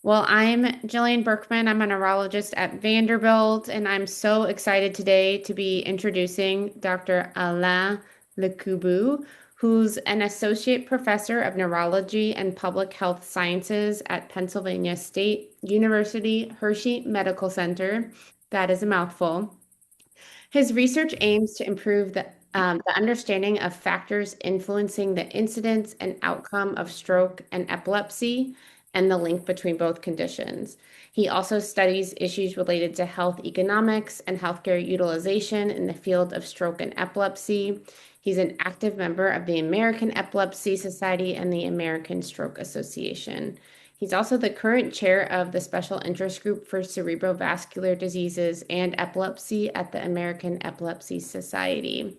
Well, I'm Jillian Berkman. I'm a neurologist at Vanderbilt, and I'm so excited today to be introducing Dr. Alain Lekoubou, who's an associate professor of neurology and public health sciences at Pennsylvania State University Hershey Medical Center. That is a mouthful. His research aims to improve the understanding of factors influencing the incidence and outcome of stroke and epilepsy and the link between both conditions. He also studies issues related to health economics and healthcare utilization in the field of stroke and epilepsy. He's an active member of the American Epilepsy Society and the American Stroke Association. He's also the current chair of the Special Interest Group for Cerebrovascular Diseases and Epilepsy at the American Epilepsy Society.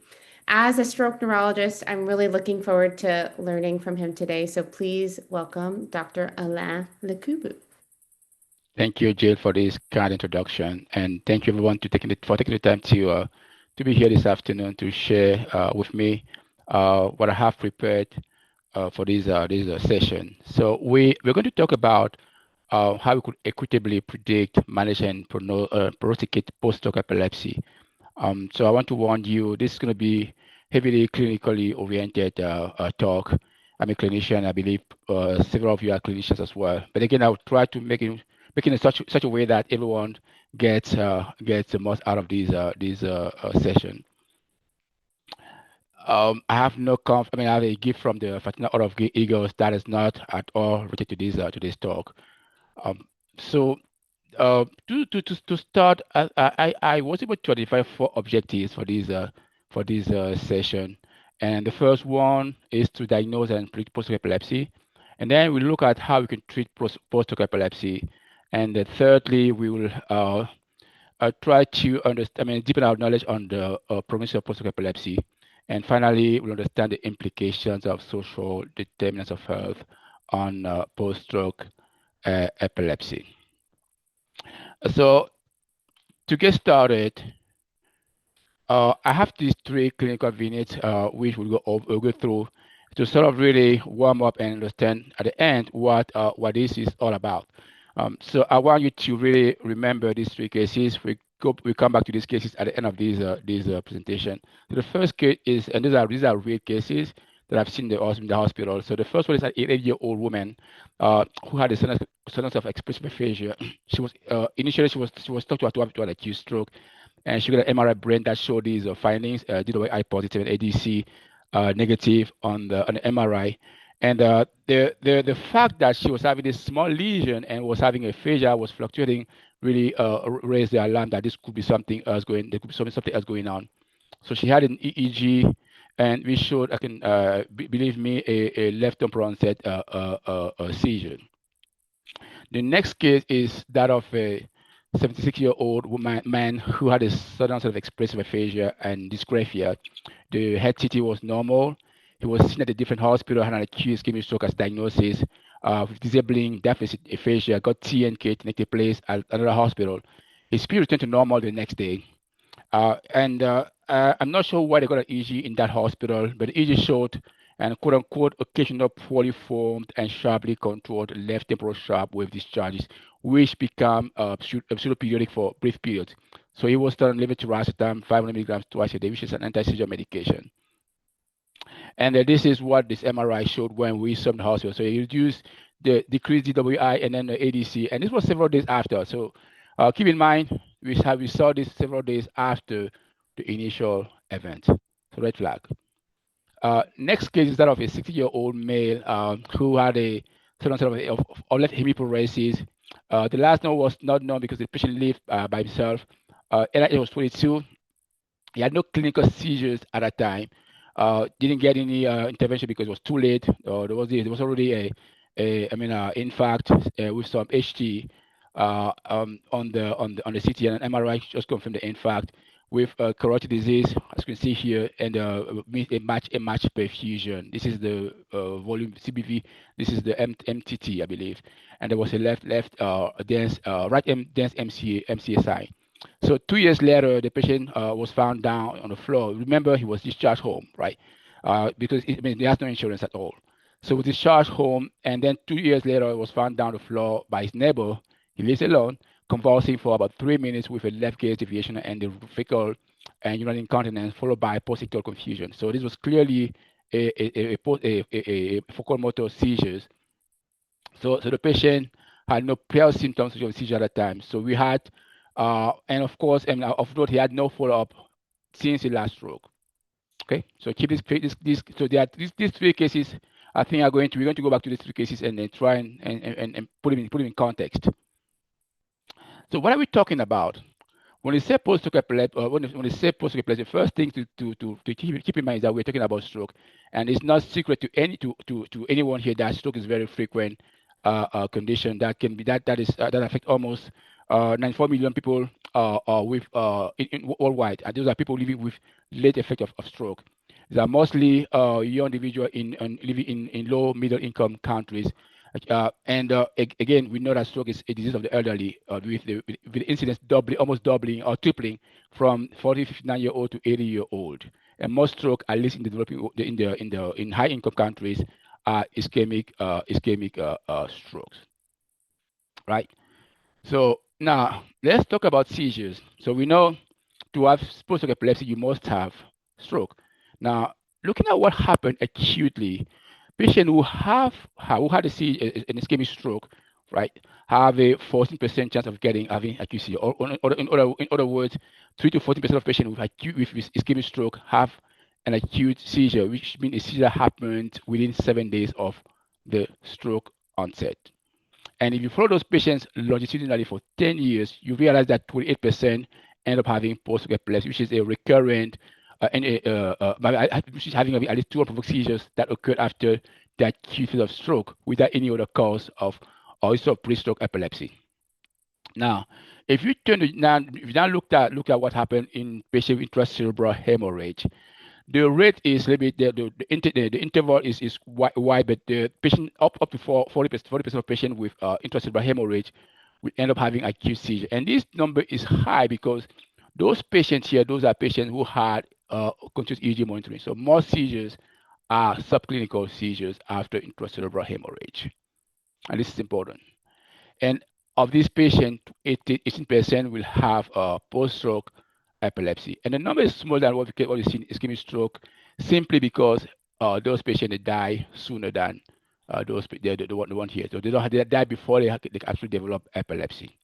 As a stroke neurologist, I'm really looking forward to learning from him today. So please welcome Dr. Alain Lekoubou. Thank you, Jill, for this kind introduction, and thank you everyone for taking the time to be here this afternoon to share with me what I have prepared for this session. So we're going to talk about how we could equitably predict, manage, and prognosticate post-stroke epilepsy. So I want to warn you, this is going to be heavily clinically oriented talk. I'm a clinician. I believe several of you are clinicians as well. But again, I'll try to make it in such a way that everyone gets the most out of these session. I have no I mean, I have a gift from the Fraternal Order of Eagles that is not at all related to this talk. Um, so to start, I was able to identify four objectives for this session, and the first one is to diagnose and predict post-stroke epilepsy, and then we look at how we can treat post-stroke epilepsy, and then thirdly we will try to understand, deepen our knowledge on the prognosis of post-stroke epilepsy, and finally we'll understand the implications of social determinants of health on post-stroke epilepsy. So to get started, I have these three clinical vignettes which we'll go through to sort of really warm up and understand at the end what this is all about. So I want you to really remember these three cases. We come back to these cases at the end of these presentation. So the first case is, and these are real cases that I've seen in the hospital. So the first one is an 80-year-old woman who had a sudden of expressive aphasia. She was initially she was thought to have an acute stroke, and she got an MRI brain that showed these findings: DWI positive and ADC negative on the MRI. And the fact that she was having this small lesion and was having aphasia was fluctuating really raised the alarm that this could be something else going. There could be something else going on. So she had an EEG, and we showed, believe me, a left temporal onset seizure. The next case is that of a 76-year-old man who had a sudden sort of expressive aphasia and dysgraphia. The head CT was normal. He was seen at a different hospital, had an acute ischemic stroke as diagnosis, with disabling deficit aphasia, got TNK to take place at another hospital. His speed returned to normal the next day. I'm not sure why they got an EEG in that hospital, but the EEG showed an quote unquote occasional poorly formed and sharply controlled left temporal sharp wave discharges, which become pseudo-periodic for brief periods. So he was on levetiracetam 500 milligrams twice a day, which is an anti-seizure medication. And this is what this MRI showed when we saw the hospital. So he reduced the decreased DWI and then the ADC, and this was several days after. So keep in mind, we saw this several days after the initial event. So red flag. Next case is that of a 60-year-old male who had a sort of left hemiparesis. The last name was not known because the patient lived by himself. He was 22. He had no clinical seizures at that time. Didn't get any intervention because it was too late. There was already in fact, with some HT on the CT and an MRI just confirmed the infarct with carotid disease, as you can see here, and a match perfusion. This is the volume CBV. This is the MTT, I believe, and there was a left dense dense MCSI. So 2 years later, the patient was found down on the floor. Remember, he was discharged home, right? Because he has no insurance at all. So he was discharged home, and then 2 years later, he was found down the floor by his neighbor. He lives alone, convulsing for about 3 minutes with a left gaze deviation and the fecal and urinary incontinence, followed by post-ictal confusion. So this was clearly a focal motor seizures. So the patient had no prior symptoms of seizure at the time. So we had, and of course, and of note, he had no follow-up since the last stroke. Okay, so keep this. So there are these three cases. I think we're going to go back to these three cases and then try and put them in context. So what are we talking about? When we say post-stroke epilepsy, when we say post-stroke epilepsy, the first thing to keep in mind is that we're talking about stroke, and it's not secret to anyone here that stroke is very frequent condition that can be that affect almost 94 million people with worldwide. And those are people living with late effect of stroke. They are mostly young individuals living in low middle income countries. Again, we know that stroke is a disease of the elderly, with the incidence almost doubling or tripling from 40, 59-year-old to 80-year-old. And most stroke, at least in the developing, in high income countries, are ischemic strokes, right? So now let's talk about seizures. So we know to have post-stroke epilepsy, you must have stroke. Now, looking at what happened acutely, patients who had an ischemic stroke, right, have a 14% chance of having acute seizure. Or in other words, 3 to 14% of patients with ischemic stroke have an acute seizure, which means a seizure happened within 7 days of the stroke onset. And if you follow those patients longitudinally for 10 years, you realize that 28% end up having post-stroke epilepsy, which is a recurrent, which is having at least two unprovoked seizures that occurred after the acute phase of stroke without any other cause of also pre-stroke epilepsy. Now, if you now look at what happened in patients with intracerebral hemorrhage, the rate is a little bit the interval is wide, but the patient up to 40% of patients with intracerebral hemorrhage will end up having acute seizure, and this number is high because those are patients who had continuous EEG monitoring. So most seizures are subclinical seizures after intracerebral hemorrhage, and this is important. And of these patients, 18% will have post-stroke epilepsy. And the number is smaller than what we see in ischemic stroke simply because those patients die sooner than the one here. So they die before they actually develop epilepsy.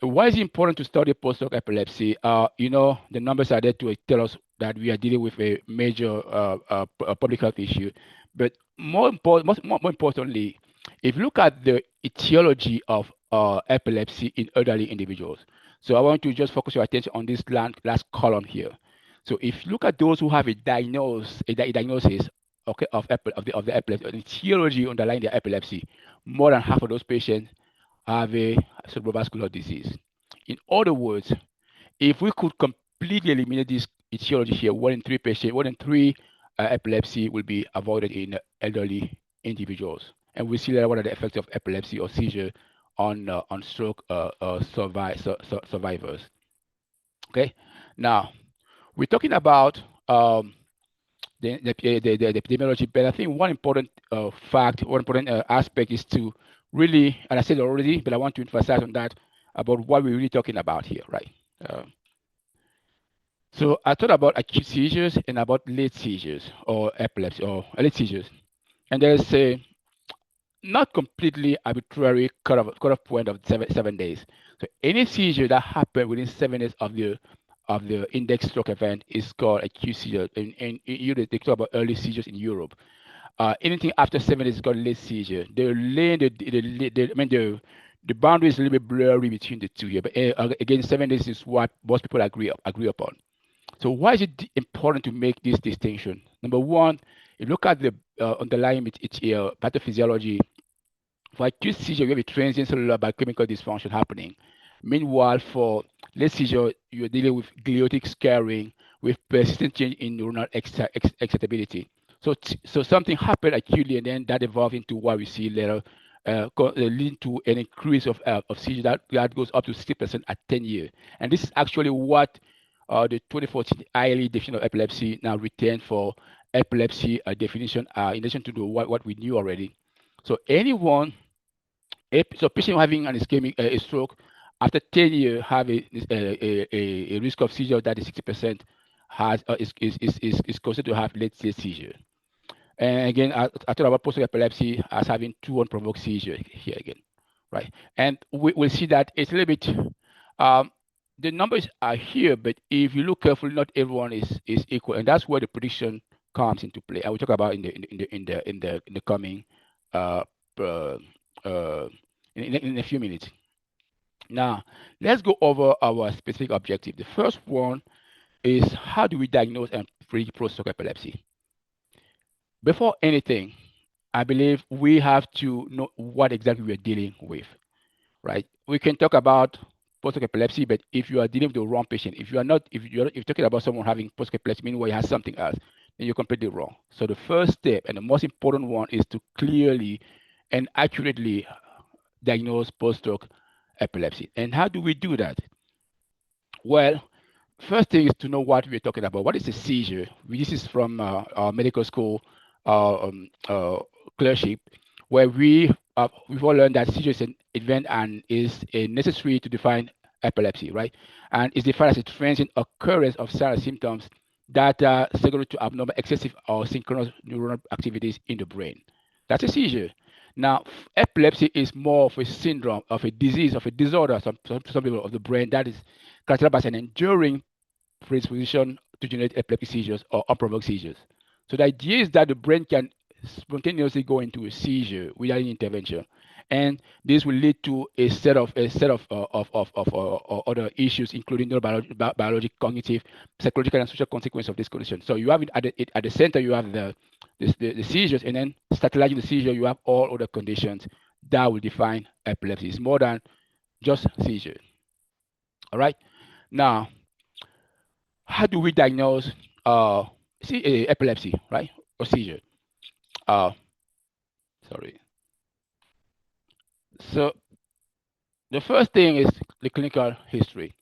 Why is it important to study post-stroke epilepsy? The numbers are there to tell us that we are dealing with a major public health issue. But more importantly, if you look at the etiology of epilepsy in elderly individuals, so I want to just focus your attention on this last column here. So if you look at those who have a diagnosis, okay, of the epilepsy, the etiology underlying their epilepsy, more than half of those patients have a cerebrovascular disease. In other words, if we could completely eliminate this etiology here, one in three epilepsy will be avoided in elderly individuals. And we see that what are the effects of epilepsy or seizure on stroke survivors. Okay, now we're talking about the epidemiology, but I think one important aspect is to really, and I said already, but I want to emphasize on that about what we're really talking about here, right? So I thought about acute seizures and about late seizures or epilepsy or late seizures, and there's a not completely arbitrary cut-off point of 7 days. So any seizure that happened within 7 days of the index stroke event is called acute seizure. And they talk about early seizures in Europe. Anything after 7 days is called late seizure. The boundary is a little bit blurry between the two here. But again, 7 days is what most people agree upon. So why is it important to make this distinction? Number one, if you look at the underlying pathophysiology, for acute seizure, you have a transient cellular biochemical dysfunction happening. Meanwhile, for late seizure, you're dealing with gliotic scarring with persistent change in neuronal excitability. So something happened acutely, and then that evolved into what we see later, leading to an increase of seizure that goes up to 60% at 10 years. And this is actually what the 2014 ILE definition of epilepsy now retained for epilepsy definition in addition to what we knew already. So anyone, so patient having an ischemic a stroke after 10 years have a risk of seizure that is 60% has is considered to have late stage seizure. And again, I talked about post epilepsy as having two unprovoked seizures here again, right? And we'll see that it's a little bit. Um, the numbers are here, but if you look carefully, not everyone is equal, and that's where the prediction comes into play. I will talk about in the coming uh, uh, uh, in a few minutes. Now, let's go over our specific objective. The first one is how do we diagnose and treat post-stroke epilepsy? Before anything, I believe we have to know what exactly we're dealing with, right? We can talk about post epilepsy, but if you are dealing with the wrong patient, if you're talking about someone having post epilepsy, meanwhile he has something else, then you're completely wrong. So the first step and the most important one is to clearly and accurately diagnose post-stroke epilepsy. And how do we do that? Well, first thing is to know what we're talking about. What is a seizure? This is from our medical school clerkship, where we've all learned that seizure is an event and is necessary to define epilepsy, right? And it's defined as a transient occurrence of signs symptoms that are secondary to abnormal, excessive, or synchronous neuronal activities in the brain. That's a seizure. Now, epilepsy is more of a syndrome, of a disease, of a disorder, some people of the brain that is characterized by an enduring predisposition to generate epileptic seizures or unprovoked seizures. So the idea is that the brain can spontaneously go into a seizure without any intervention, and this will lead to a set of other issues, including neurobiologic, cognitive, psychological, and social consequences of this condition. So you have it at the center, you have the seizures, and then stabilizing the seizure, you have all other conditions that will define epilepsy. It's more than just seizure. All right. Now, how do we diagnose epilepsy, right, or seizure? Uh, Sorry. So the first thing is the clinical history.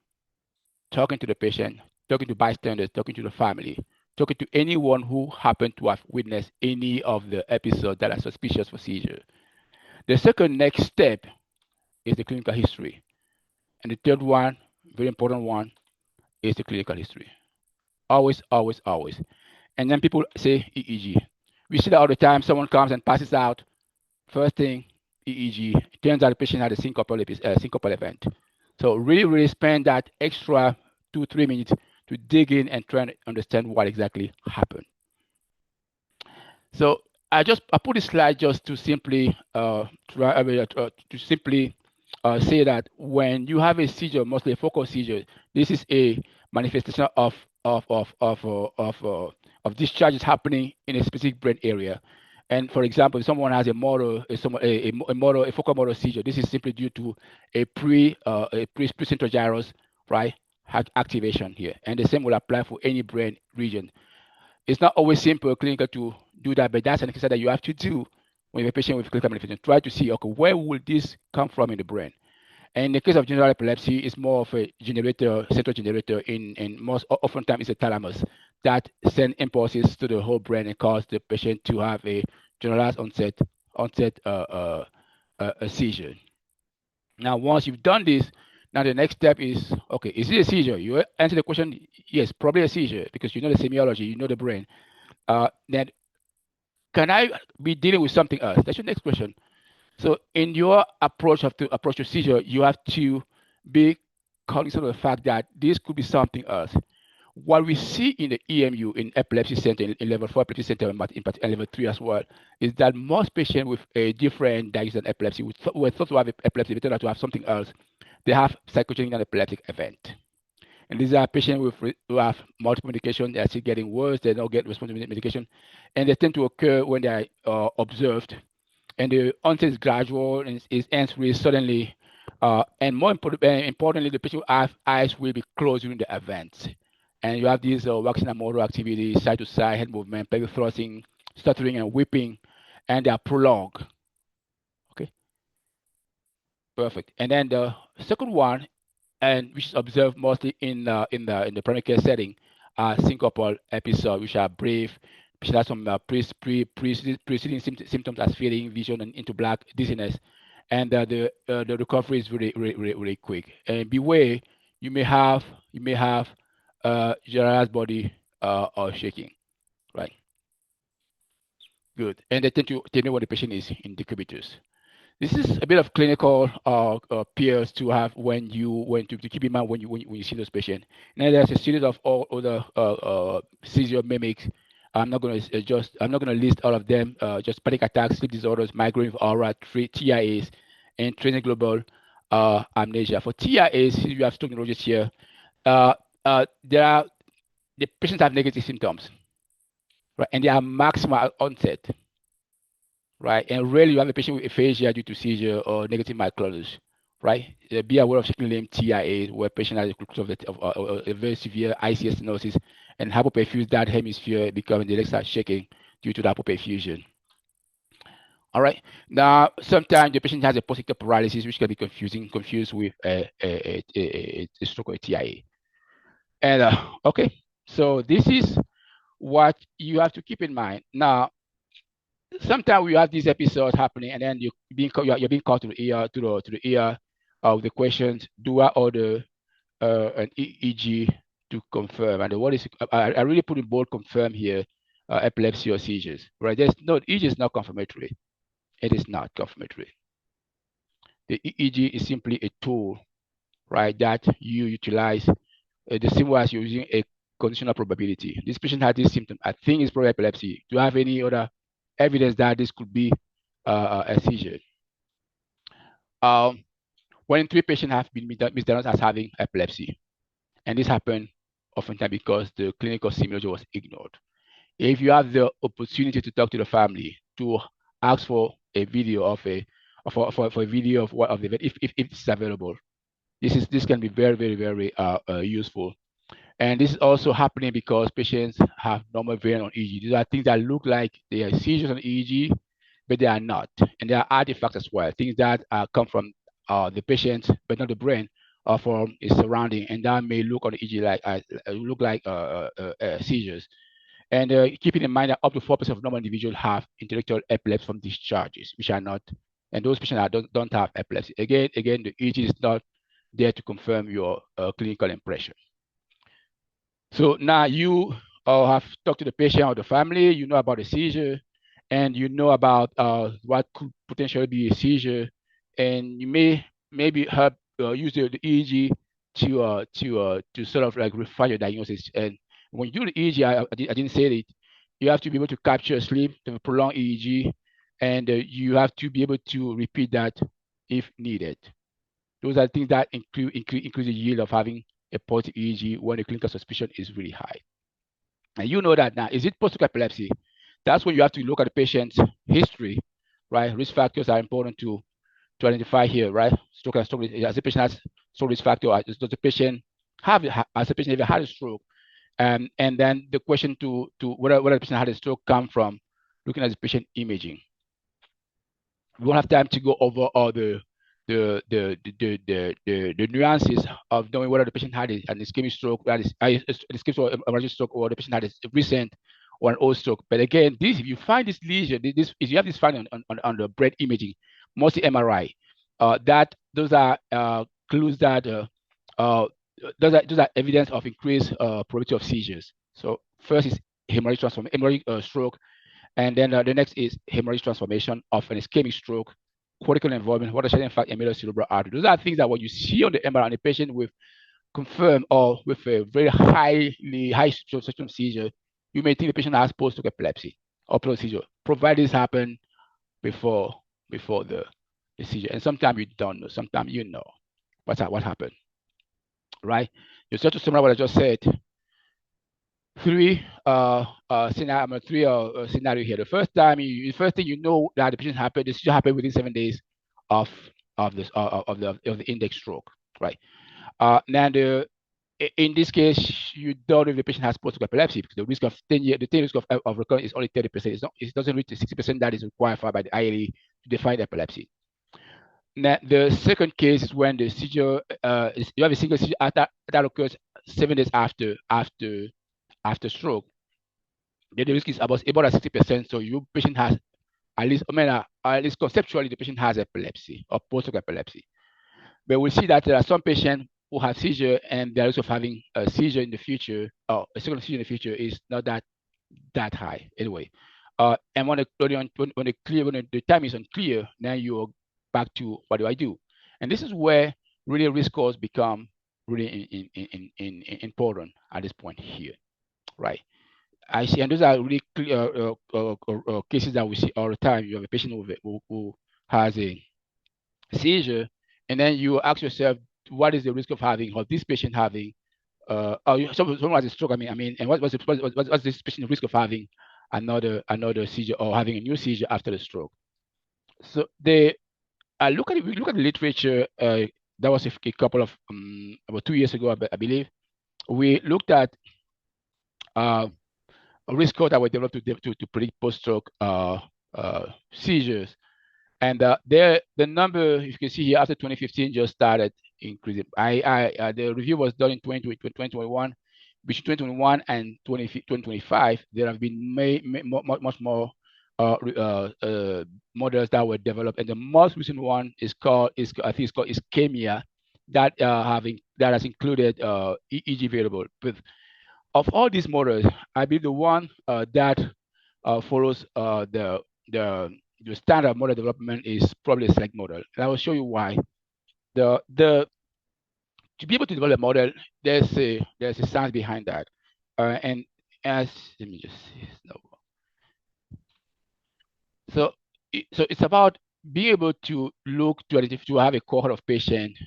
Talking to the patient, talking to bystanders, talking to the family, talking to anyone who happened to have witnessed any of the episodes that are suspicious for seizure. The second next step is the clinical history. And the third one, very important one, is the clinical history. Always, always, always. And then people say EEG. We see that all the time. Someone comes and passes out. First thing, EEG. It turns out the patient had a syncopal event. So really, really spend that extra 2-3 minutes to dig in and try and understand what exactly happened. So I put this slide just to simply say that when you have a seizure, mostly a focal seizure, this is a manifestation of discharges happening in a specific brain area. And for example, if someone has a focal motor seizure, this is simply due to a precentral gyrus, right, activation here. And the same will apply for any brain region. It's not always simple clinical to do that, but that's an exercise that you have to do when you have a patient with clinical manifestation. Try to see, okay, where will this come from in the brain? And in the case of general epilepsy, it's more of a generator, central generator. In most oftentimes it's a thalamus that send impulses to the whole brain and cause the patient to have a generalized onset a seizure. Now, once you've done this, now the next step is, okay, is it a seizure? You answer the question, yes, probably a seizure, because you know the semiology, you know the brain. Then can I be dealing with something else? That's your next question. So in your approach to seizure, you have to be cognizant of the fact that this could be something else. What we see in the EMU, in epilepsy center, in level 4 epilepsy center, and level 3 as well, is that most patients with a different diagnosis of epilepsy, who are thought to have epilepsy, they turn out to have something else. They have psychogenic epileptic event. And these are patients who have multiple medication. They're still getting worse. They don't get response to medication. And they tend to occur when they are observed. And the onset is gradual and it ends really suddenly. And more importantly, the patient eyes will be closed during the event. And you have these waxing and motor activities, side to side, head movement, pelvic thrusting, stuttering, and weeping, and they are prolonged. Okay, perfect. And then the second one, and which is observed mostly in the primary care setting, are syncopal episodes, which are brief. Patient has some preceding symptoms as fading vision and into black dizziness, and the recovery is really quick. And beware, you may have generalized body or shaking, right? Good. And they tend to tell me when the patient is in decubitus. This is a bit of clinical peers to have to keep in mind when you see those patients. Now there's a series of all other seizure mimics. I'm not going to list all of them. Just panic attacks, sleep disorders, migraine with aura, TIAs, and training global amnesia. For TIAs, you have stroke neurologists here. There are the patients have negative symptoms, right, and they are maximal onset, right? And rarely you have a patient with aphasia due to seizure or negative myoclonus, right? Be aware of shaking limb TIA, where patient has a very severe ICS stenosis and hypoperfused that hemisphere becoming the legs are shaking due to the hypoperfusion. All right. Now, sometimes the patient has a post-ictal paralysis, which can be confused with a stroke or a TIA. And okay, so this is what you have to keep in mind. Now, sometimes we have these episodes happening, and then you're being called to the ear to the ear of the questions. Do I order an EEG to confirm? And what is I really put in bold confirm here, epilepsy or seizures, right? There's no EEG is not confirmatory. It is not confirmatory. The EEG is simply a tool, right, that you utilize the same way as you're using a conditional probability. This patient had this symptom. I think it's probably epilepsy. Do you have any other evidence that this could be a seizure? When 3 patients have been misdiagnosed as having epilepsy, and this happened oftentimes because the clinical simulation was ignored. If you have the opportunity to talk to the family, to ask for a video of for a video of what of the event, if it's available, this can be very useful. And this is also happening because patients have normal variant on EEG. These are things that look like they are seizures on EEG, but they are not. And there are artifacts as well, things that come from the patient, but not the brain, or from its surrounding, and that may look on the EEG like seizures. And keeping in mind that up to 4% of normal individuals have intellectual epilepsy from discharges, which are not, and those patients don't have epilepsy. Again, the EEG is not there to confirm your clinical impression. So now you have talked to the patient or the family, you know about the seizure, and you know about what could potentially be a seizure, and you may maybe help use the EEG to sort of like refine your diagnosis. And when you do the EEG, I didn't say it, you have to be able to capture sleep, to prolong EEG, and you have to be able to repeat that if needed. Those are things that increase the yield of having a positive EEG when the clinical suspicion is really high. And you know that now. Is it post-stroke epilepsy? That's when you have to look at the patient's history, right? Risk factors are important to identify here, right? Stroke and stroke. As the patient has stroke risk factor, does the patient has the patient ever had a stroke? And then the question to whether the patient had a stroke come from looking at the patient imaging. We won't have time to go over all the nuances of knowing whether the patient had an ischemic stroke, that is an ischemic or emergent stroke, or the patient had a recent or an old stroke. But again, this if you find this lesion, this if you have this finding on the brain imaging, mostly MRI, those are clues that those are evidence of increased probability of seizures. So first is hemorrhagic stroke, and then the next is hemorrhagic transformation of an ischemic stroke, cortical involvement, what shedding fact, and medial cerebral artery. Those are things that when you see on the MRI on a patient with confirmed or with a very high spectrum seizure, you may think the patient has post-stroke epilepsy or post seizure, provided this happen before the seizure. And sometimes you don't know, sometimes you know what happened, right? Just to summarize what I just said, three scenario here. The first thing you know that the patient happened, the seizure happened within 7 days of the index stroke, right? Now in this case, you don't know if the patient has post-stroke epilepsy because the risk of 10-year, the 10 risk of recurrence is only 30%. It doesn't reach the 60% that is required by the ILE to define epilepsy. Now, the second case is when the seizure you have a single seizure that occurs 7 days after stroke. the risk is about 60%. So your patient has at least, at least conceptually, the patient has epilepsy or post-stroke epilepsy. But we see that there are some patients who have seizure and they're also having a seizure in the future, or a second seizure in the future is not that high anyway. And when the time is unclear, then you're back to what do I do? And this is where really risk scores become really important at this point here, right? I see, and those are really clear cases that we see all the time. You have a patient who has a seizure, and then you ask yourself, what is the risk of having, or this patient having, someone has a stroke. And what's this patient risk of having another seizure or having a new seizure after the stroke? So we look at the literature. That was a couple of about 2 years ago, I believe. We looked at uh, a risk score that were developed to predict post-stroke seizures. And the number you can see here after 2015 just started increasing. The review was done in 2021. Between 2021 and 2025, there have been much more models that were developed, and the most recent one is called ischemia, that has included EEG variable. But of all these models, I believe the one that follows the standard model development is probably a select model. And I will show you why. The To be able to develop a model, there's a science behind that. And as let me just see. No. So it's about being able to look to have a cohort of patients,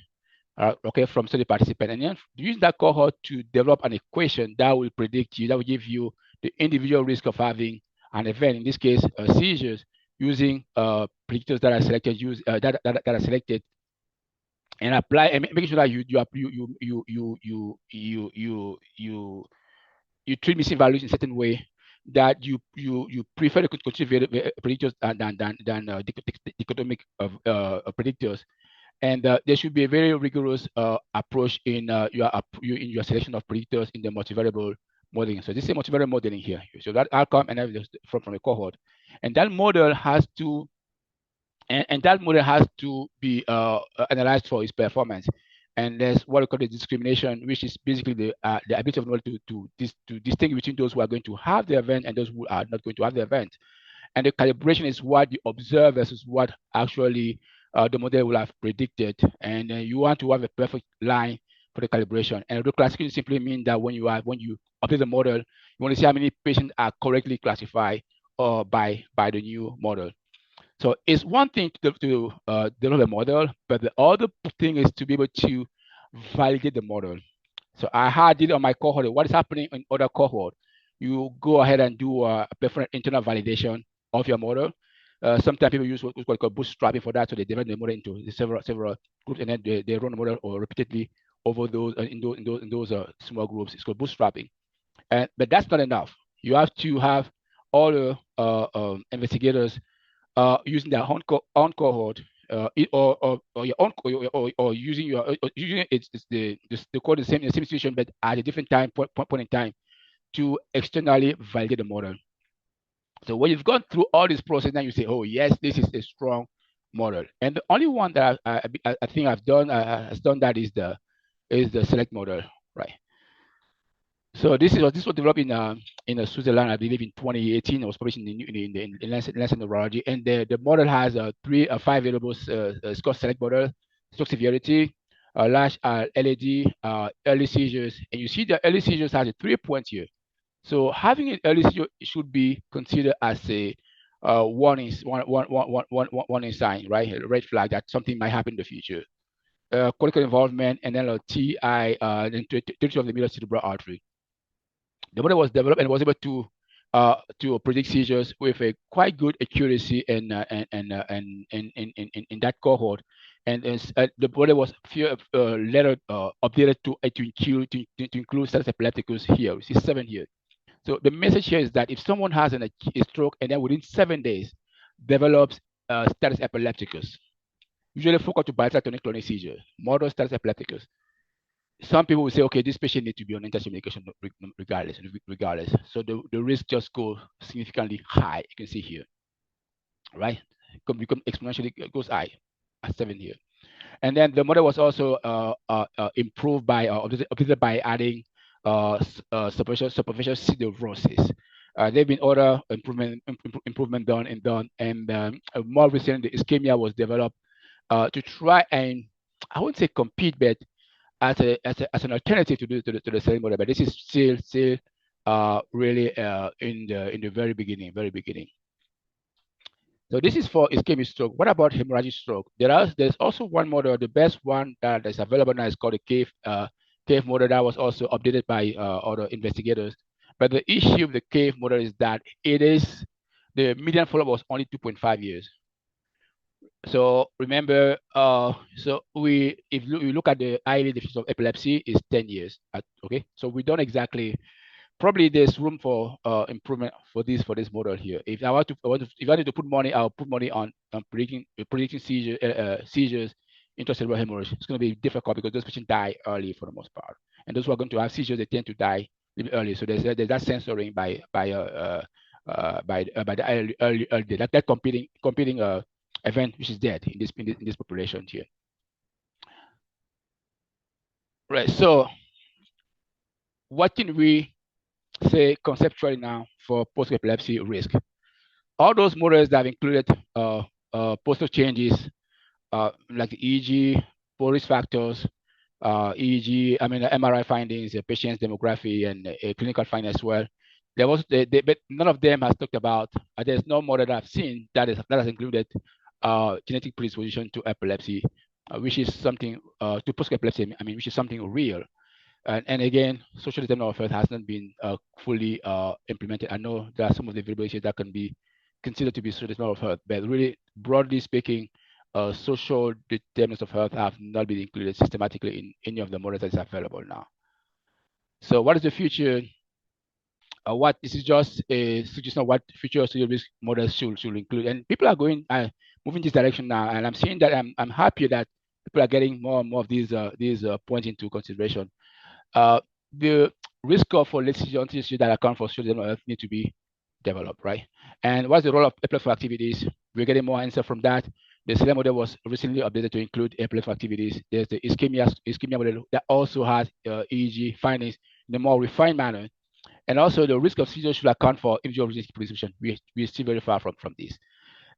okay, from study participant, and then use that cohort to develop an equation that will that will give you the individual risk of having an event. In this case, seizures, using predictors that are selected, that are selected, and apply and making sure that you treat missing values in a certain way, that you prefer the continuous predictors than dichotomic predictors. And there should be a very rigorous approach in your selection of predictors in the multivariable modeling. So this is multivariable modeling here. So that outcome and from a cohort, and that model has to be analyzed for its performance. And there's what we call the discrimination, which is basically the ability of the model to distinguish between those who are going to have the event and those who are not going to have the event. And the calibration is what you observe versus what actually the model will have predicted. And you want to have a perfect line for the calibration. And the classification simply means that when you update the model, you want to see how many patients are correctly classified by the new model. So it's one thing to develop a model, but the other thing is to be able to validate the model. So I had it on my cohort. What is happening in other cohort? You go ahead and do a different internal validation of your model. Sometimes people use what's called bootstrapping for that. So they divide the model into several groups, and then they run the model or repeatedly over those in those small groups. It's called bootstrapping. But that's not enough. You have to have all the investigators using their own cohort, or your own, or using it's the code the same situation, but at a different point in time, to externally validate the model. So when you've gone through all this process, then you say, oh yes, this is a strong model. And the only one that I think I've done has done that is the select model, right? So this was developed in Switzerland, I believe, in 2018. It was published in the Lancet Neurology, and the model has five variables. It's called select model: stroke severity, large LAD, early seizures, and you see the early seizures has a 3 points here. So having an early seizure should be considered as a warning sign, right? A red flag that something might happen in the future. Cortical involvement, and then TI, territory of the middle cerebral artery. The model was developed and was able to predict seizures with a quite good accuracy in that cohort. And the model was later updated to include status epilepticus here. We see 7 here. So the message here is that if someone has a stroke and then within 7 days develops status epilepticus, usually focal to bilateral tonic-clonic seizure, moderate status epilepticus, some people will say, okay, this patient needs to be on antacid medication regardless. So the risk just goes significantly high. You can see here, right? Become exponentially goes high at 7 here. And then the model was also improved by updated by adding superficial pseudonephrosis. There've been other improvement done, and more recently, the ischemia was developed to try and, I wouldn't say compete, but as an alternative to the selling model. But this is still really in the very beginning, So this is for ischemic stroke. What about hemorrhagic stroke? There's also one model. The best one that is available now is called the cave model that was also updated by other investigators. But the issue of the cave model is that the median follow-up was only 2.5 years. So remember, if you look at the early definition of epilepsy, is 10 years. Okay, so we don't exactly. Probably there's room for improvement for this model here. If I need to put money, I'll put money on predicting seizures, intracerebral hemorrhage. It's going to be difficult because those patients die early for the most part, and those who are going to have seizures, they tend to die a little early. So there's that censoring by the early that competing event which is dead in this population here. Right. So what can we say conceptually now for post-epilepsy risk? All those models that have included postal changes like the EEG, poor risk factors, EEG, MRI findings, patient's demography, and clinical findings as well. But none of them has talked about. There's no model that I've seen that has included genetic predisposition to epilepsy, which is something to post-epilepsy. Which is something real. And again, social determinant of health has not been fully implemented. I know there are some of the variables that can be considered to be social determinant of health, but really, broadly speaking, social determinants of health have not been included systematically in any of the models that is available now. So what is the future? This is just a suggestion of what future social risk models should include. And people are moving this direction now, and I'm seeing that I'm happy that people are getting more and more of these points into consideration. The risk curve for late seizure that account for social determinant of health need to be developed, right? And what's the role of epilepsy activities? We're getting more answer from that. The SELECT model was recently updated to include epilepsy activities. There's the ischemia model that also has EEG findings in a more refined manner. And also the risk of seizure should account for individual risk predisposition. We're still very far from this.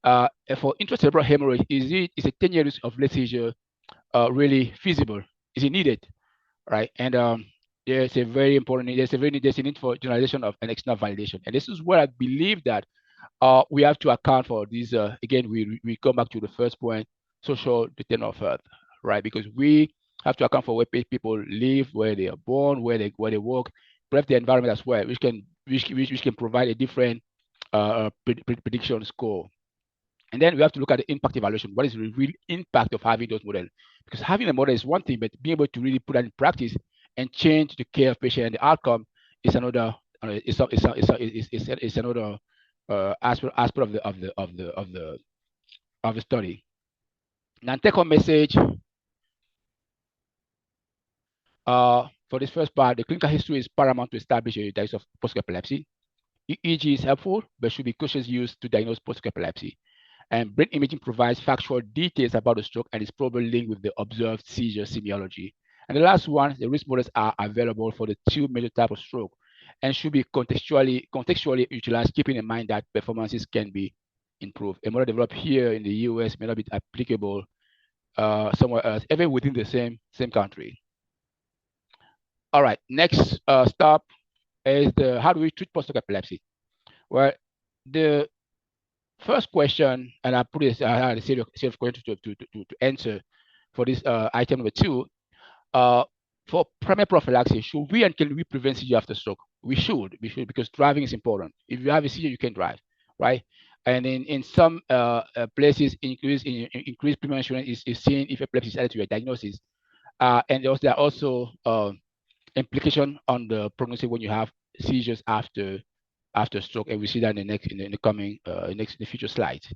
For intracerebral hemorrhage, is a 10-year risk of late seizure really feasible? Is it needed? Right? And there's a need for generalization of an external validation. And this is where I believe that we have to account for these. Again, we come back to the first point, social determinant of health, right? Because we have to account for where people live, where they are born, where they work, perhaps the environment as well, which can provide a different prediction score. And then we have to look at the impact evaluation. What is the real impact of having those models? Because having a model is one thing, but being able to really put that in practice and change the care of patient and the outcome is another. It's another aspect of the study. Now, take home message. For this first part, the clinical history is paramount to establish a diagnosis of post-epilepsy. EEG is helpful, but should be cautiously used to diagnose post-epilepsy. And brain imaging provides factual details about the stroke and is probably linked with the observed seizure semiology. And the last one, the risk models are available for the two major types of stroke and should be contextually utilized, keeping in mind that performances can be improved. A model developed here in the US may not be applicable somewhere else, even within the same country. All right, next stop is how do we treat post-stroke epilepsy? Well, the first question, and I put it, I had a series of questions to answer for this item number 2. For primary prophylaxis, should we and can we prevent seizure after stroke? We should, because driving is important. If you have a seizure, you can drive, right? And in some places, increased premium insurance is seen if epilepsy is added to your diagnosis. And there are also implication on the prognosis when you have seizures after stroke, and we see that in the future slides.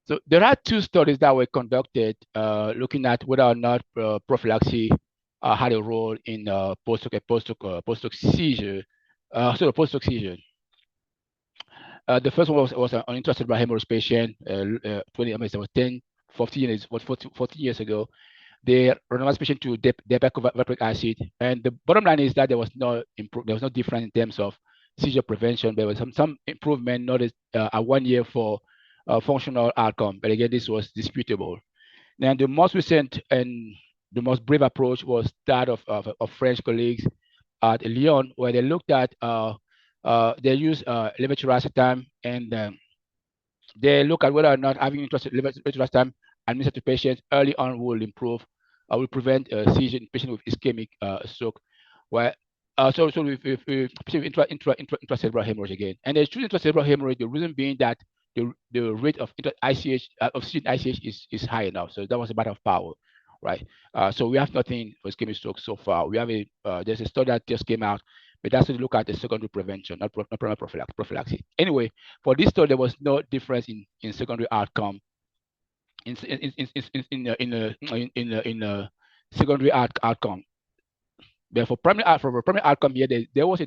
So there are 2 studies that were conducted looking at whether or not prophylaxis had a role in post-stroke seizure. Post-stroke seizure. The first one was an uninterrupted hemorrhage patient, 20, I mean, it was 10, 14 years, 14 years ago. They randomized patient to valproic acid, and the bottom line is that there was no difference in terms of seizure prevention. There was some improvement noticed at 1 year for functional outcome, but again, this was disputable. Now, the most recent and the most brave approach was that of French colleagues at Lyon, where they looked at they used levetiracetam, and they look at whether or not having levetiracetam administered to patients early on will improve, will prevent seizure in patients with ischemic stroke. Where so with patient with intracerebral hemorrhage again, and they choose intracerebral hemorrhage. The reason being that the rate of ICH of seizure ICH is high enough. So that was a matter of power, right? So we have nothing for ischemic stroke so far. We have there's a study that just came out, but that's to look at the secondary prevention, not primary prophylaxis. Anyway, for this study, there was no difference in secondary outcome in secondary outcome. But for primary outcome here, there was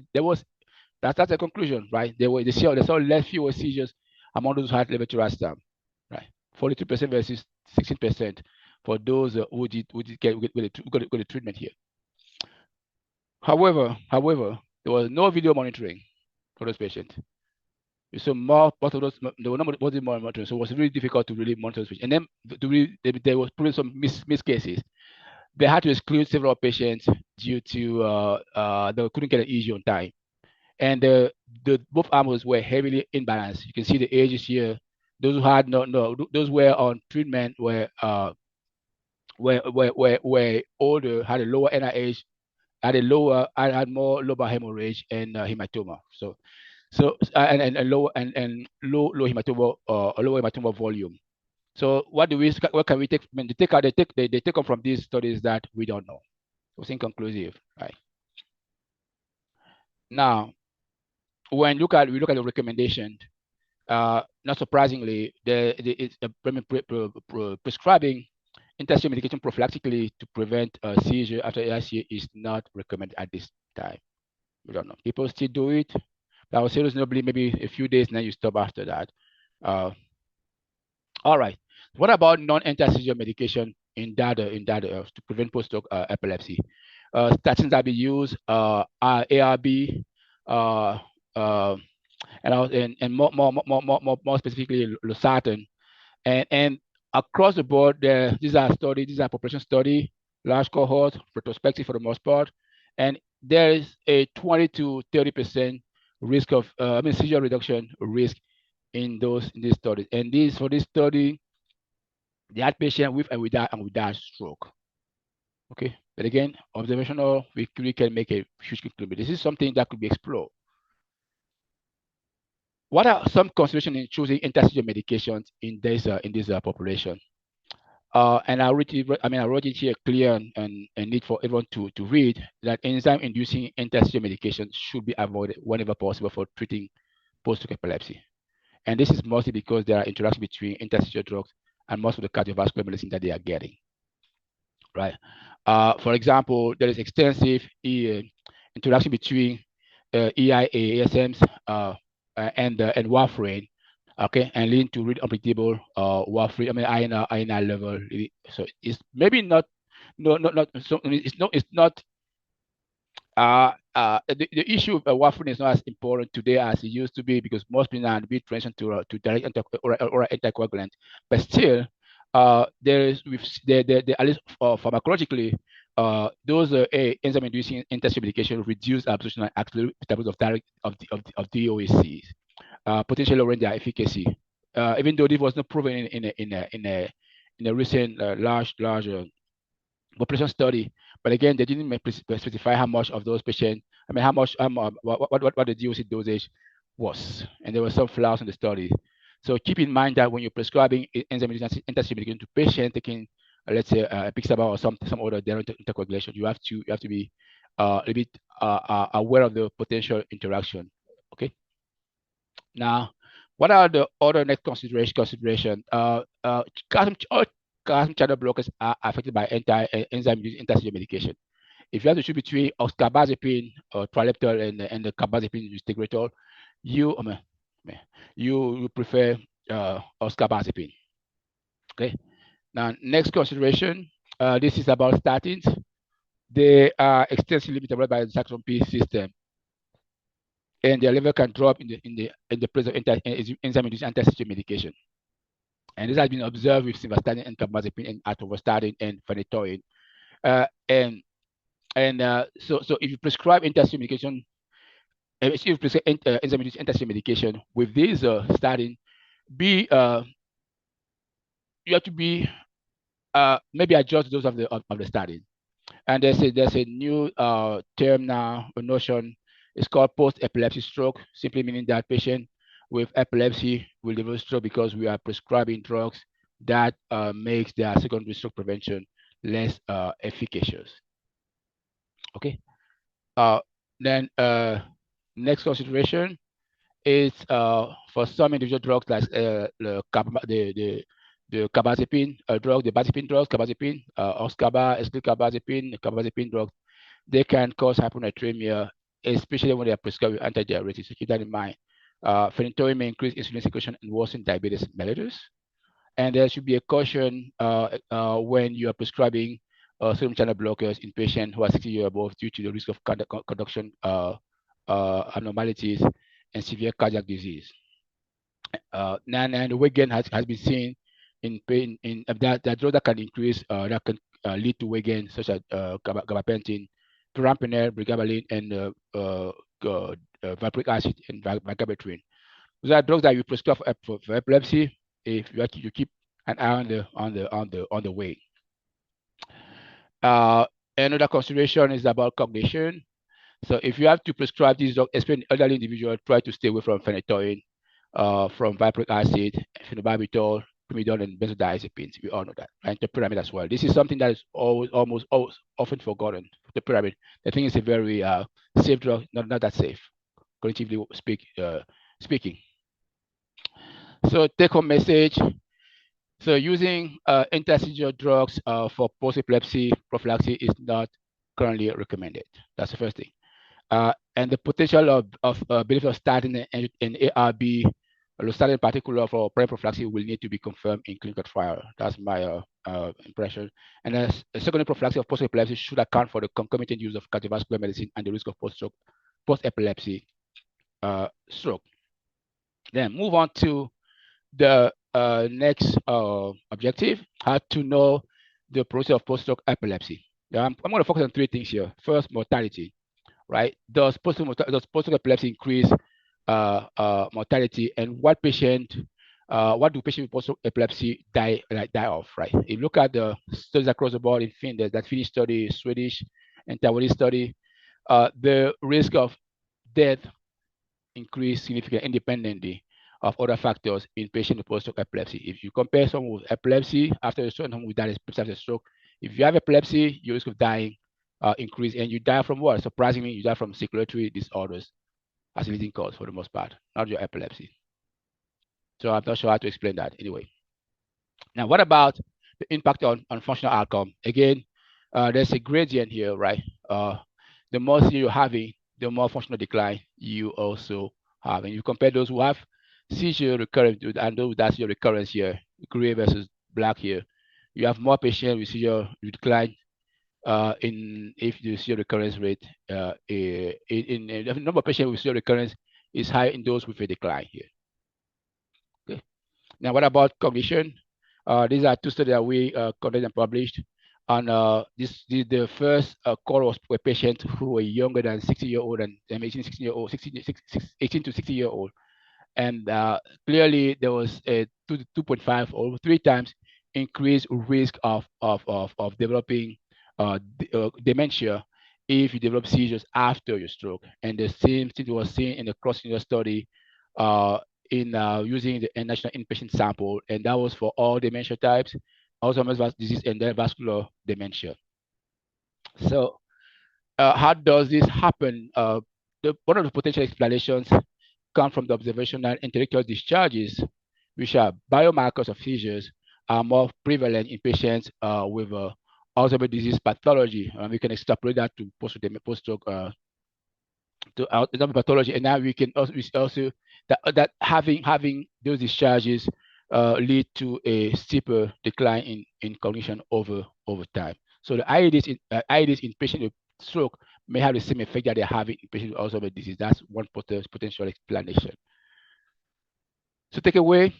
that's the conclusion, right? They saw fewer seizures among those who had levetiracetam, right? 42% versus 16% for those who did get the treatment here. However, there was no video monitoring for those patients. So more part of those, there were not monitoring, so it was really difficult to really monitor those patients. And then there was probably some missed cases. They had to exclude several patients due to they couldn't get an EEG on time, and the both arms were heavily imbalanced. You can see the ages here. Those who had those were on treatment were older, had a lower NIH, had more lobar hemorrhage and hematoma. And low hematoma lower hematoma volume. So what can we take? I mean, they take on from these studies that we don't know. It was inconclusive, right? Now, when we look at the recommendation, not surprisingly, prescribing interstitial medication prophylactically to prevent seizure after AICA is not recommended at this time. We don't know. People still do it. I would say reasonably maybe a few days, and then you stop after that. All right. What about non-interstitial medication in that to prevent post-stroke epilepsy? Statins that be used are ARB, and more specifically losartan, and across the board, these are population study, large cohort, retrospective for the most part, and there is a 20 to 30% risk of seizure reduction risk in these studies. And for this study, they had patient with and without stroke. Okay, but again, observational, we can make a huge conclusion. This is something that could be explored. What are some considerations in choosing interstitial medications in this population? And I wrote it here clear and need for everyone to read that enzyme-inducing interstitial medications should be avoided whenever possible for treating post-stroke epilepsy. And this is mostly because there are interactions between interstitial drugs and most of the cardiovascular medicine that they are getting, right? For example, there is extensive interaction between EIA, ASMs, and warfarin, okay, and leading to really unpredictable warfarin, INR level. So it's maybe not, so it's not. The issue of warfarin is not as important today as it used to be because most people are being transitioned to direct oral anticoagulant, but still, there is at least pharmacologically, those enzyme-inducing interstitial medication reduce absorption and accelerate metabolism of DOACs, potentially lowering their efficacy. Even though this was not proven in a recent large population study, but again, they didn't specify how much of those patients. I mean, how much what the DOC dosage was, and there were some flaws in the study. So keep in mind that when you're prescribing enzyme-inducing interstitial medication to patients taking, let's say, Pixabay or some other anticoagulation, you have to be a bit aware of the potential interaction. Okay. Now, what are the other next consideration? Calcium channel blockers are affected by enzyme-inducing interstitial medication. if you have to choose between oxcarbazepine or trileptal and the carbazepine tegretol, you you prefer oxcarbazepine. Okay. Now, next consideration. This is about statins. They are extensively metabolized by the saxon P system, and their level can drop in the presence of enzyme-induced anti-seizure medication. And this has been observed with simvastatin and carbamazepine and atorvastatin and phenytoin. Uh, and so if you prescribe anti-seizure medication, if you prescribe enzyme-induced anti-seizure medication with this statin, be you have to be maybe adjust those of the statin. And there's a new term now, a notion. It's called post-epilepsy stroke, simply meaning that patient with epilepsy will develop stroke because we are prescribing drugs that makes their secondary stroke prevention less efficacious. Okay. Then next consideration is for some individual drugs like the carbazepine drug, the bazepine drugs, carbazepine, oxcaba, escarbazepine, carbazepine drugs, they can cause hyponatremia, especially when they are prescribed with antidiuretics. So keep that in mind. Phenytoin may increase insulin secretion and worsen diabetes mellitus. And there should be a caution when you are prescribing sodium channel blockers in patients who are 60 years above due to the risk of conduction abnormalities and severe cardiac disease. And the weight gain has been seen in pain in that drug that can increase that can lead to weight gain, such as gabapentin, perampanel, pregabalin, and valproic acid and vigabatrin. Those are drugs that you prescribe for epilepsy. If you keep an eye on the weight. Another consideration is about cognition. So if you have to prescribe these drugs, especially elderly individuals, try to stay away from phenytoin, from valproic acid, phenobarbital, primidone, and benzodiazepines. We all know that, and the pyramid as well. This is something that is almost often forgotten. The pyramid. The thing is a very safe drug, not that safe, cognitively speaking. So take-home message. So using anti-seizure drugs for post-epilepsy prophylaxis is not currently recommended. That's the first thing. And the potential of benefit of statin and ARB, statin in particular for primary prophylaxis, will need to be confirmed in clinical trial. That's my impression. And a secondary prophylaxis of post-epilepsy should account for the concomitant use of cardiovascular medicine and the risk of post-epilepsy stroke. Then move on to the next objective, how to know the process of post-stroke epilepsy. I'm going to focus on three things here. First, mortality, right? Does post-stroke epilepsy increase mortality, and what do patients with post-stroke epilepsy die of, right? If you look at the studies across the board in Finland, that Finnish study, Swedish, and Taiwanese study, the risk of death increase significantly independently of other factors in patients with post-stroke epilepsy. If you compare someone with epilepsy after a stroke and someone with died after a stroke, if you have epilepsy, your risk of dying increase, and you die from what? Surprisingly, you die from circulatory disorders as a leading cause for the most part, not your epilepsy. So I'm not sure how to explain that anyway. Now, what about the impact on functional outcome? Again, there's a gradient here, right? The more seizure you're having, the more functional decline you also have. And you compare those who have seizure recurrence and those without seizure recurrence here, gray versus black here. You have more patients with seizure decline if the seizure recurrence rate in the number of patients with seizure recurrence is high in those with a decline here. Okay. Now, what about cognition? These are two studies that we conducted and published. And the first cohort were patients who were younger than 60-year-old and 18 to 60-year-old. And clearly there was a 2.5 or 3 times increased risk of developing dementia if you develop seizures after your stroke. And the same thing was seen in the cross-sectional study in using the national inpatient sample, and that was for all dementia types, Alzheimer's disease, and then vascular dementia. So how does this happen? One of the potential explanations come from the observation that intellectual discharges, which are biomarkers of seizures, are more prevalent in patients with Alzheimer's disease pathology. We can extrapolate that to post-stroke to Alzheimer's pathology, and now we also that having those discharges lead to a steeper decline in cognition over time. So the IEDs in patients with stroke may have the same effect that they're having in patients with Alzheimer's disease. That's one potential explanation. So take away,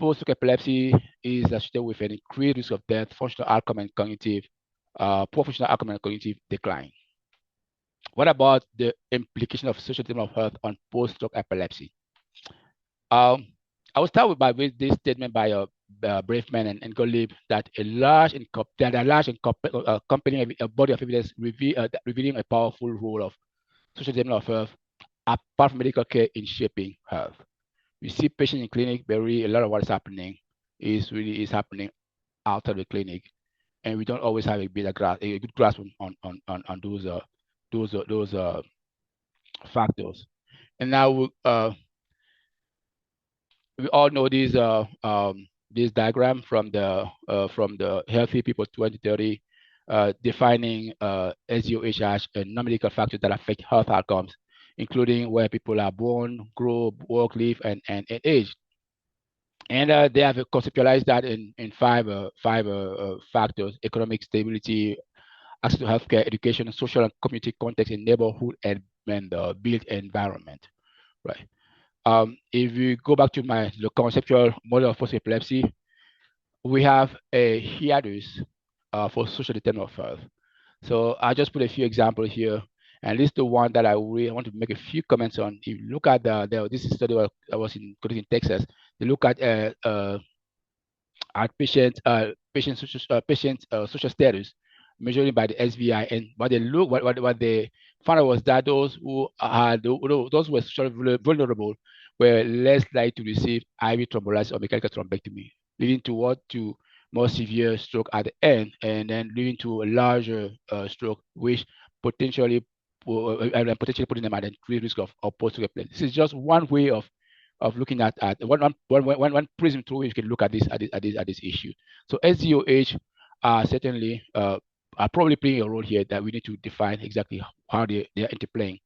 post-stroke epilepsy is associated with an increased risk of death, functional outcome, and poor functional outcome and cognitive decline. What about the implication of social determinants of health on post-stroke epilepsy? I will start with this statement by Braveman and Gottlieb that a large and compelling body of evidence revealing a powerful role of social determinants of health apart from medical care in shaping health. We see patients in clinic, but really a lot of what is happening is happening out of the clinic, and we don't always have a good grasp on those factors. And now we all know this diagram from the Healthy People 2030, defining SDOH as a non-medical factors that affect health outcomes, including where people are born, grow, work, live, and age. And they have conceptualized that in five factors: economic stability, access to healthcare, education, social and community context in neighborhood, and built environment, right? If you go back to the conceptual model of post-epilepsy, we have a hiatus for social determinants of health. So I just put a few examples here, and this is the one that I really want to make a few comments on. If you look at this study I was in Texas, they look at patient social status measured by the SVI, and what they found out was that those who were socially vulnerable were less likely to receive IV thrombolysis or mechanical thrombectomy, leading to more severe stroke at the end, and then leading to a larger stroke, which potentially putting them at increased risk of post-stroke epilepsy. This is just one way of looking at one prism through which you can look at this issue. So SDOH certainly are probably playing a role here that we need to define exactly how they are interplaying.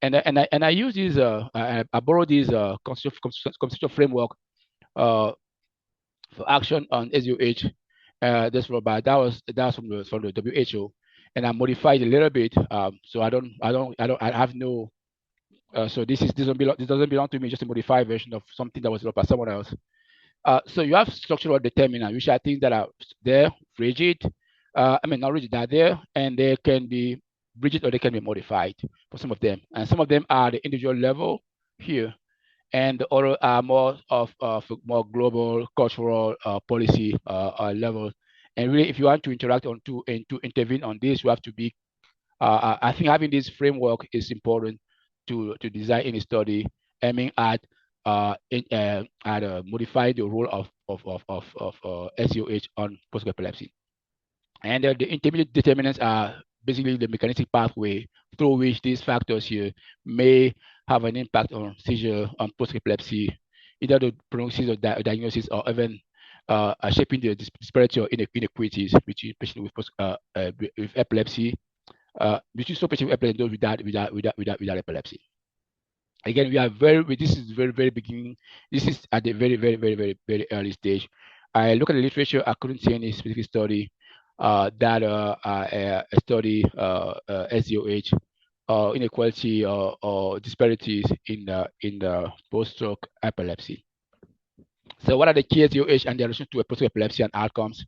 And I use this I borrow this conceptual framework for action on SDOH. This that was from the WHO, and I modified a little bit. So I have no. So this doesn't belong to me. Just a modified version of something that was developed by someone else. So you have structural determinants, which are things that are there, rigid. Not rigid, they're there, and they can be rigid or they can be modified for some of them. And some of them are the individual level here, and the other are more of more global, cultural, policy level. And really, if you want to interact and to intervene on this, you have to be. I think having this framework is important to design any study aiming at modifying the role of SDOH on post-epilepsy. And the intermediate determinants are basically the mechanistic pathway through which these factors here may have an impact on seizure, on post-epilepsy, either the prognosis or diagnosis, or even shaping the disparity or inequities between patients with epilepsy, between some patients with epilepsy and those without epilepsy. Again, this is very beginning. This is at the very early stage. I look at the literature. I couldn't see any specific study that study SDOH inequality or disparities in the post-stroke epilepsy. So what are the key SDOH and their relation to post-stroke epilepsy and outcomes?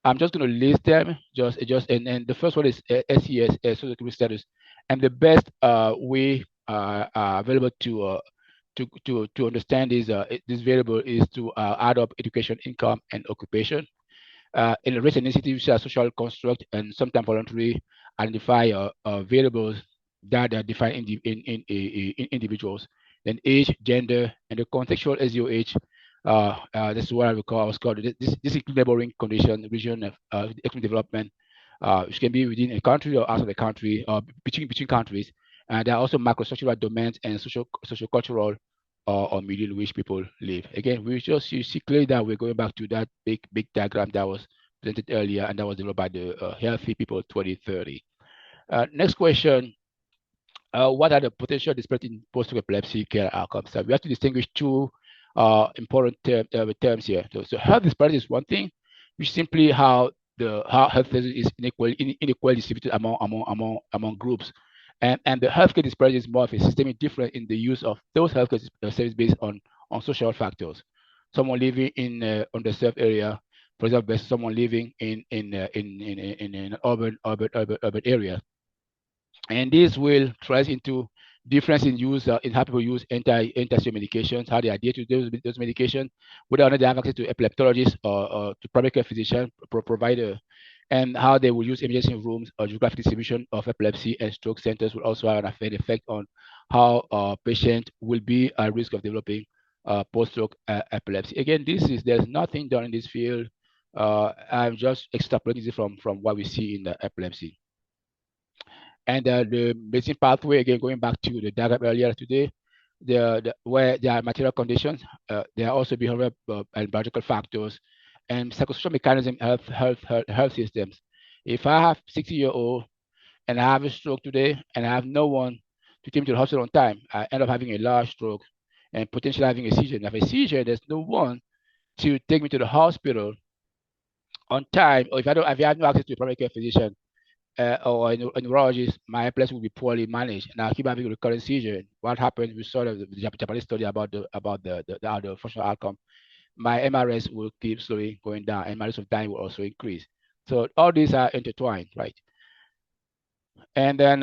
I'm just going to list them. And the first one is SES, social status, and the best way available to understand this variable is to add up education, income, and occupation. In race and ethnicity, which are social construct and sometimes voluntary, identify variables that are defined in individuals. Then age, gender, and the contextual SDOH. This is what I was called. This includes neighboring condition, region, economic development, which can be within a country or outside the country, or between countries. And there are also macrostructural domains and social-cultural or medium in which people live. Again, you see clearly that we're going back to that big diagram that was presented earlier, and that was developed by the Healthy People 2030. Next question. What are the potential disparities in post-stroke epilepsy care outcomes? So we have to distinguish two important terms here. So health disparities is one thing, which simply how health is inequally distributed among groups, and the healthcare disparity is more of a systemic difference in the use of those healthcare services based on social factors. Someone living in underserved area, for example, versus someone living in an urban area. And this will translate into difference in use in how people use anti-seizure medications, how they adhere to those medications, whether or not they have access to epileptologists or to primary care physician provider, and how they will use emergency rooms or geographic distribution of epilepsy and stroke centers will also have an effect on how patients will be at risk of developing post-stroke epilepsy. Again, there's nothing done in this field. I'm just extrapolating it from what we see in the epilepsy. And the basic pathway, again, going back to the diagram earlier today, where there are material conditions, there are also behavioral and biological factors, and psychosocial mechanism health systems. If I have 60-year-old and I have a stroke today and I have no one to take me to the hospital on time, I end up having a large stroke and potentially having a seizure. And if I have a seizure, there's no one to take me to the hospital on time, or if I have no access to a primary care physician, or a neurologist, my epilepsy will be poorly managed, and I'll keep having a recurrent seizure. What happens? We saw the Japanese study about the functional outcome. My MRS will keep slowly going down, and my risk of dying will also increase. So all these are intertwined, right? And then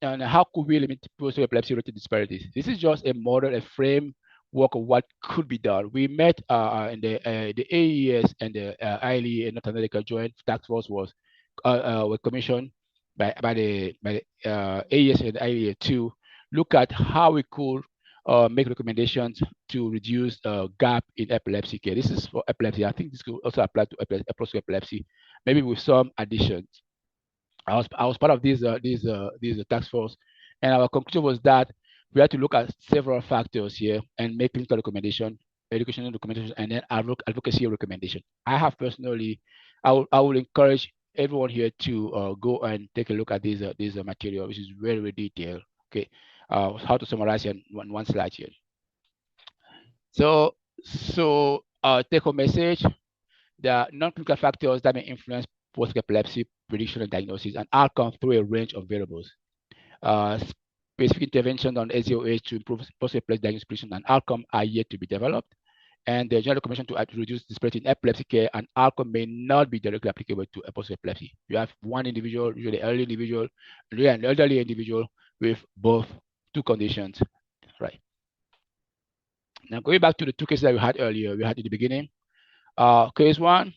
and how could we limit post epilepsy related disparities? This is just a model, a framework of what could be done. We met in the AES and the ILE and North America Joint Task Force were commissioned by the AES and ILE to look at how we could make recommendations to reduce gap in epilepsy care. This is for epilepsy. I think this could also apply to epilepsy, maybe with some additions. I was part of these task force, and our conclusion was that we had to look at several factors here and make clinical recommendation, educational recommendations, and then advocacy recommendation. I have personally, I will encourage everyone here to go and take a look at this material, which is very, very detailed. Okay, how to summarize here on one slide here. So take home message: the non-clinical factors that may influence post-epilepsy prediction and diagnosis and outcome through a range of variables. Specific interventions on SEOH to improve post-epilepsy diagnosis prediction and outcome are yet to be developed. And the general recommendation to reduce disparity in epilepsy care and outcome may not be directly applicable to post-epilepsy. You have one individual, usually an elderly individual with both two conditions, right? Now going back to the two cases that we had earlier, we had in the beginning. Case one,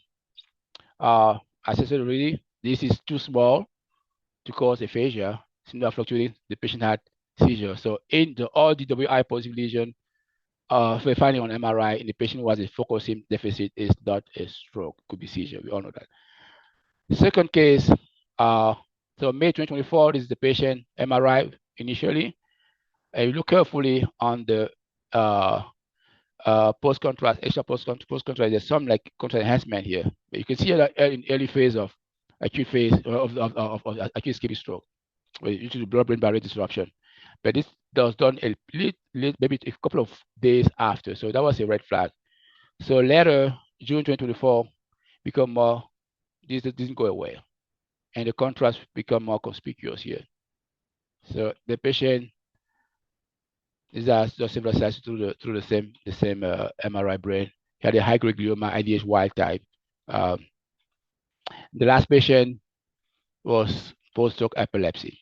as I said already, this is too small to cause aphasia. Symptom fluctuating, the patient had seizure. So in the all DWI positive lesion, for finding on MRI in the patient who has a focal sim deficit is not a stroke, could be seizure. We all know that. The second case, so May 2024, this is the patient MRI initially. You look carefully on the post-contrast, extra post-contrast, there's some like contrast enhancement here. But you can see that in early phase of acute phase of acute ischemic stroke, where usually blood-brain barrier disruption. But this was done maybe a couple of days after. So that was a red flag. So later, June 2024, this didn't go away. And the contrast become more conspicuous here. So the patient is just several sites through the same MRI brain. He had a high-grade glioma, IDH wild type. The last patient was post-stroke epilepsy.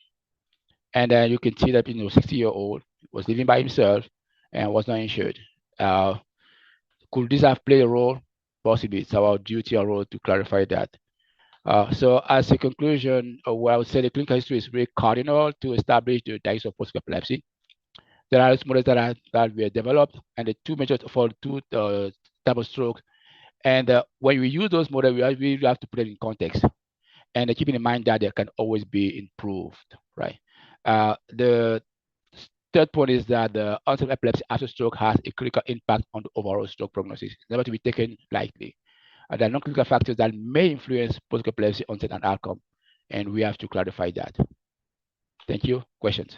And then you can see that 60-year-old was living by himself and was not insured. Could this have played a role? Possibly. It's our duty or role to clarify that. So as a conclusion, what I would say the clinical history is very cardinal to establish the diagnosis of post-stroke epilepsy. There are models that were developed, and the two measures for two type of stroke. And when we use those models, we have to put it in context, and keeping in mind that they can always be improved, right? The third point is that the onset of epilepsy after stroke has a critical impact on the overall stroke prognosis. It's never to be taken lightly. there are non-clinical factors that may influence post-epilepsy onset and outcome, and we have to clarify that. Thank you. Questions?